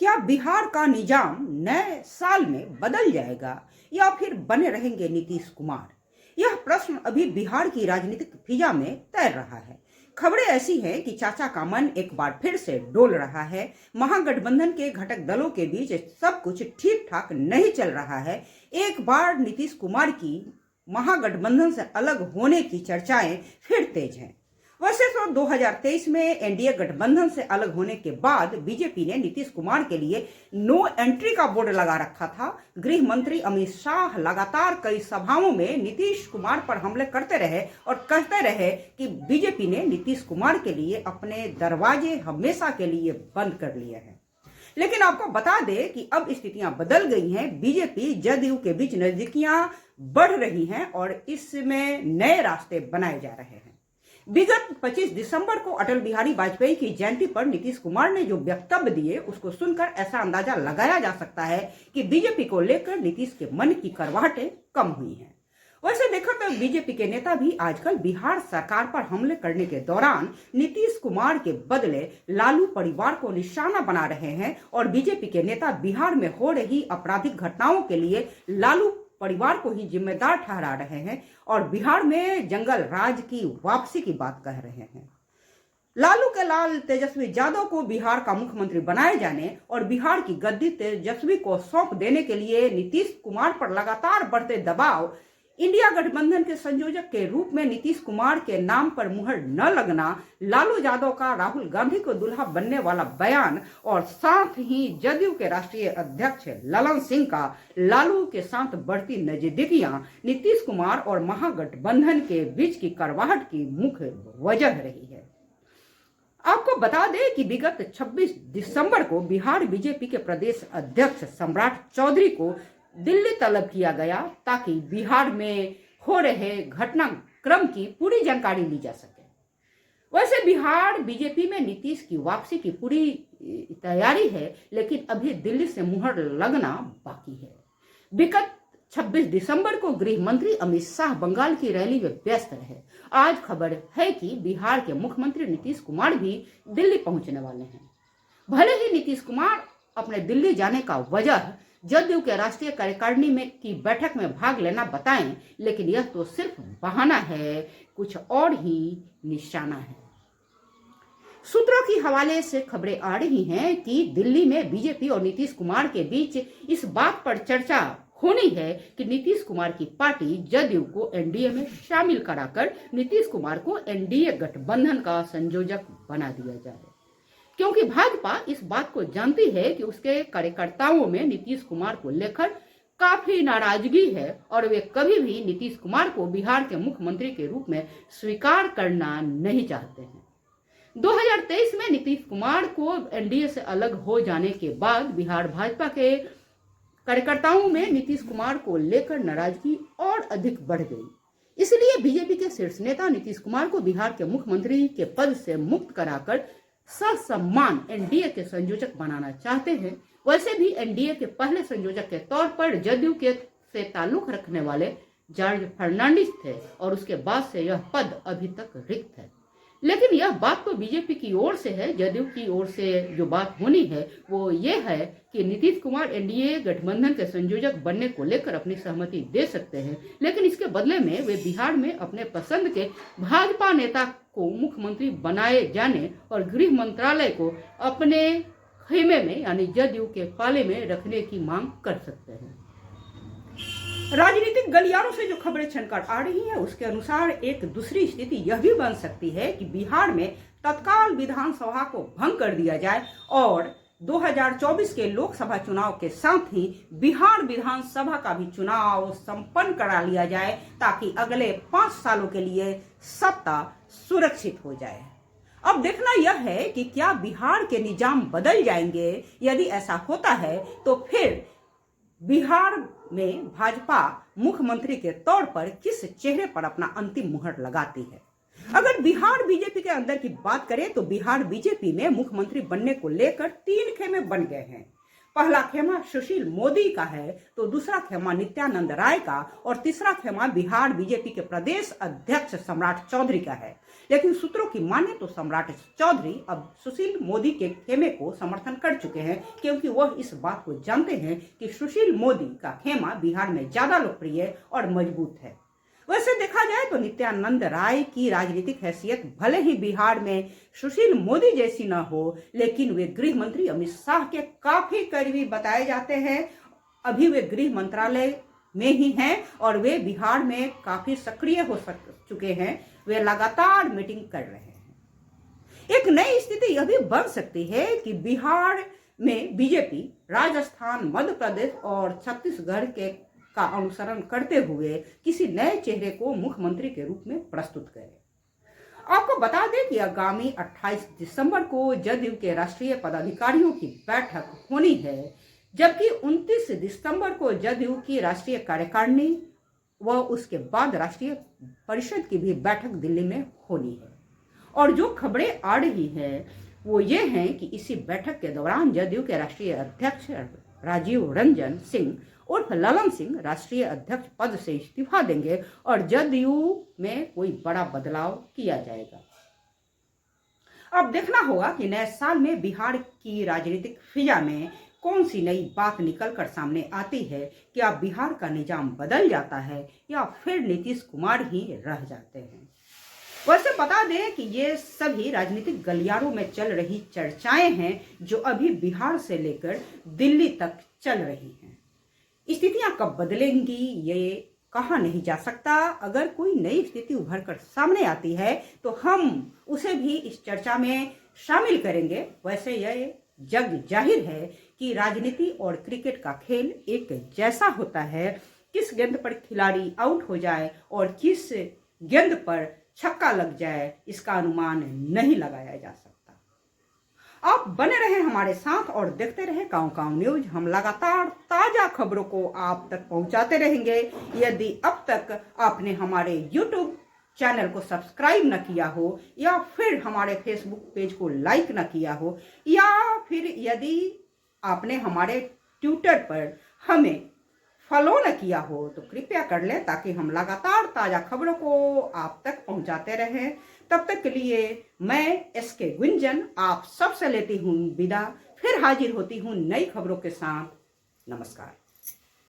क्या बिहार का निजाम नए साल में बदल जाएगा या फिर बने रहेंगे नीतीश कुमार? यह प्रश्न अभी बिहार की राजनीतिक फिजा में तैर रहा है। खबरें ऐसी हैं कि चाचा का मन एक बार फिर से डोल रहा है। महागठबंधन के घटक दलों के बीच सब कुछ ठीक ठाक नहीं चल रहा है। एक बार नीतीश कुमार की महागठबंधन से अलग होने की चर्चाएं फिर तेज हैं। वैसे तो 2023 में एनडीए गठबंधन से अलग होने के बाद बीजेपी ने नीतीश कुमार के लिए नो एंट्री का बोर्ड लगा रखा था। गृह मंत्री अमित शाह लगातार कई सभाओं में नीतीश कुमार पर हमले करते रहे और कहते रहे कि बीजेपी ने नीतीश कुमार के लिए अपने दरवाजे हमेशा के लिए बंद कर लिए हैं। लेकिन आपको बता दें कि अब स्थितियां बदल गई हैं। बीजेपी जदयू के बीच नजदीकियां बढ़ रही हैं और इसमें नए रास्ते बनाए जा रहे हैं। विगत 25 दिसंबर को अटल बिहारी वाजपेयी की जयंती पर नीतीश कुमार ने जो वक्तव्य दिए उसको सुनकर ऐसा अंदाजा लगाया जा सकता है कि बीजेपी को लेकर नीतीश के मन की करवाहटें कम हुई हैं। वैसे देखो तो बीजेपी के नेता भी आजकल बिहार सरकार पर हमले करने के दौरान नीतीश कुमार के बदले लालू परिवार को निशाना बना रहे हैं और बीजेपी के नेता बिहार में हो रही आपराधिक घटनाओं के लिए लालू परिवार को ही जिम्मेदार ठहरा रहे हैं और बिहार में जंगल राज की वापसी की बात कह रहे हैं। लालू के लाल तेजस्वी यादव को बिहार का मुख्यमंत्री बनाए जाने और बिहार की गद्दी तेजस्वी को सौंप देने के लिए नीतीश कुमार पर लगातार बढ़ते दबाव, इंडिया गठबंधन के संयोजक के रूप में नीतीश कुमार के नाम पर मुहर न लगना, लालू यादव का राहुल गांधी को दुल्हा बनने वाला बयान और साथ ही जदयू के राष्ट्रीय अध्यक्ष ललन सिंह का लालू के साथ बढ़ती नजदीकियां नीतीश कुमार और महागठबंधन के बीच की करवाहट की मुख्य वजह रही है। आपको बता दें कि विगत 26 दिसंबर को बिहार बीजेपी के प्रदेश अध्यक्ष सम्राट चौधरी को दिल्ली तलब किया गया ताकि बिहार में हो रहे घटनाक्रम की पूरी जानकारी ली जा सके। वैसे बिहार बीजेपी में नीतीश की वापसी की पूरी तैयारी है, लेकिन अभी दिल्ली से मुहर लगना बाकी है। विगत 26 दिसंबर को गृह मंत्री अमित शाह बंगाल की रैली में व्यस्त रहे। आज खबर है कि बिहार के मुख्यमंत्री नीतीश कुमार भी दिल्ली पहुंचने वाले हैं। भले ही नीतीश कुमार अपने दिल्ली जाने का वजह जदयू के राष्ट्रीय कार्यकारिणी में की बैठक में भाग लेना बताएं, लेकिन यह तो सिर्फ बहाना है, कुछ और ही निशाना है। सूत्रों की हवाले से खबरें आ रही हैं कि दिल्ली में बीजेपी और नीतीश कुमार के बीच इस बात पर चर्चा होनी है कि नीतीश कुमार की पार्टी जदयू को एनडीए में शामिल कराकर नीतीश कुमार को एनडीए गठबंधन का संयोजक बना दिया जाए, क्योंकि भाजपा इस बात को जानती है कि उसके कार्यकर्ताओं में नीतीश कुमार को लेकर काफी नाराजगी है और वे कभी भी नीतीश कुमार को बिहार के मुख्यमंत्री के रूप में स्वीकार करना नहीं चाहते हैं। 2023 में नीतीश कुमार को एनडीए से अलग हो जाने के बाद बिहार भाजपा के कार्यकर्ताओं में नीतीश कुमार को लेकर नाराजगी और अधिक बढ़ गई। इसलिए बीजेपी के शीर्ष नेता नीतीश कुमार को बिहार के मुख्यमंत्री के पद से मुक्त कराकर ससम्मान एनडीए के संयोजक बनाना चाहते हैं। वैसे भी एनडीए के पहले संयोजक के तौर पर जदयू के से ताल्लुक रखने वाले जॉर्ज फर्नांडिस थे और उसके बाद से यह पद अभी तक रिक्त है। लेकिन यह बात तो बीजेपी की ओर से है। जदयू की ओर से जो बात होनी है वो ये है कि नीतीश कुमार एनडीए गठबंधन के संयोजक बनने को लेकर अपनी सहमति दे सकते हैं, लेकिन इसके बदले में वे बिहार में अपने पसंद के भाजपा नेता को मुख्यमंत्री बनाए जाने और गृह मंत्रालय को अपने खेमे में यानी जदयू के पाले में रखने की मांग कर सकते हैं। राजनीतिक गलियारों से जो खबरें छनकर आ रही हैं उसके अनुसार एक दूसरी स्थिति यह भी बन सकती है कि बिहार में तत्काल विधानसभा को भंग कर दिया जाए और 2024 के लोकसभा चुनाव के साथ ही बिहार विधानसभा का भी चुनाव संपन्न करा लिया जाए ताकि अगले 5 सालों के लिए सत्ता सुरक्षित हो जाए। अब देखना यह है कि क्या बिहार के निजाम बदल जाएंगे। यदि ऐसा होता है तो फिर बिहार में भाजपा मुख्यमंत्री के तौर पर किस चेहरे पर अपना अंतिम मुहर लगाती है। अगर बिहार बीजेपी के अंदर की बात करें तो बिहार बीजेपी में मुख्यमंत्री बनने को लेकर 3 खेमे बन गए हैं। पहला खेमा सुशील मोदी का है तो दूसरा खेमा नित्यानंद राय का और तीसरा खेमा बिहार बीजेपी के प्रदेश अध्यक्ष सम्राट चौधरी का है। लेकिन सूत्रों की माने तो सम्राट चौधरी अब सुशील मोदी के खेमे को समर्थन कर चुके हैं, क्योंकि वह इस बात को जानते हैं कि सुशील मोदी का खेमा बिहार में ज्यादा लोकप्रिय और मजबूत है। वैसे देखा जाए तो नित्यानंद राय की राजनीतिक हैसियत भले ही बिहार में सुशील मोदी जैसी न हो, लेकिन वे गृह मंत्री अमित शाह के काफी करीबी बताए जाते हैं। अभी वे गृह मंत्रालय में ही हैं और वे बिहार में काफी सक्रिय हो चुके हैं। वे लगातार मीटिंग कर रहे हैं। एक नई स्थिति यह भी बन सकती है कि बिहार में बीजेपी राजस्थान, मध्य प्रदेश और छत्तीसगढ़ के का अनुसरण करते हुए किसी नए चेहरे को मुख्यमंत्री के रूप में प्रस्तुत करे। आपको बता दें कि आगामी 28 दिसंबर को जदयू के राष्ट्रीय पदाधिकारियों की बैठक होनी है, जबकि 29 दिसंबर को जदयू की राष्ट्रीय कार्यकारिणी व उसके बाद राष्ट्रीय परिषद की भी बैठक दिल्ली में होनी है। और जो खबरें आ रही हैं वो ये हैं कि इसी बैठक के दौरान जदयू के राष्ट्रीय अध्यक्ष राजीव रंजन सिंह उर्फ ललन सिंह राष्ट्रीय अध्यक्ष पद से इस्तीफा देंगे और जदयू में कोई बड़ा बदलाव किया जाएगा। अब देखना होगा कि नए साल में बिहार की राजनीतिक फिजा में कौन सी नई बात निकलकर सामने आती है। क्या बिहार का निजाम बदल जाता है या फिर नीतीश कुमार ही रह जाते हैं। वैसे बता दें कि ये सभी राजनीतिक गलियारों में चल रही चर्चाएं हैं जो अभी बिहार से लेकर दिल्ली तक चल रही हैं। स्थितियां कब बदलेंगी ये कहा नहीं जा सकता। अगर कोई नई स्थिति उभर कर सामने आती है तो हम उसे भी इस चर्चा में शामिल करेंगे। वैसे यह जग जाहिर है कि राजनीति और क्रिकेट का खेल एक जैसा होता है। किस गेंद पर खिलाड़ी आउट हो जाए और किस गेंद पर छक्का लग जाए इसका अनुमान नहीं लगाया जा सकता। आप बने रहे हमारे साथ और देखते रहे काउ काउ न्यूज। हम लगातार ताजा खबरों को आप तक पहुंचाते रहेंगे। यदि अब तक आपने हमारे YouTube चैनल को सब्सक्राइब न किया हो या फिर हमारे फेसबुक पेज को लाइक न किया हो या फिर यदि आपने हमारे ट्विटर पर हमें फॉलो न किया हो तो कृपया कर लें, ताकि हम लगातार ताजा खबरों को आप तक पहुंचाते रहें। तब तक के लिए मैं SK गुंजन आप सबसे लेती हूँ विदा। फिर हाजिर होती हूँ नई खबरों के साथ। नमस्कार।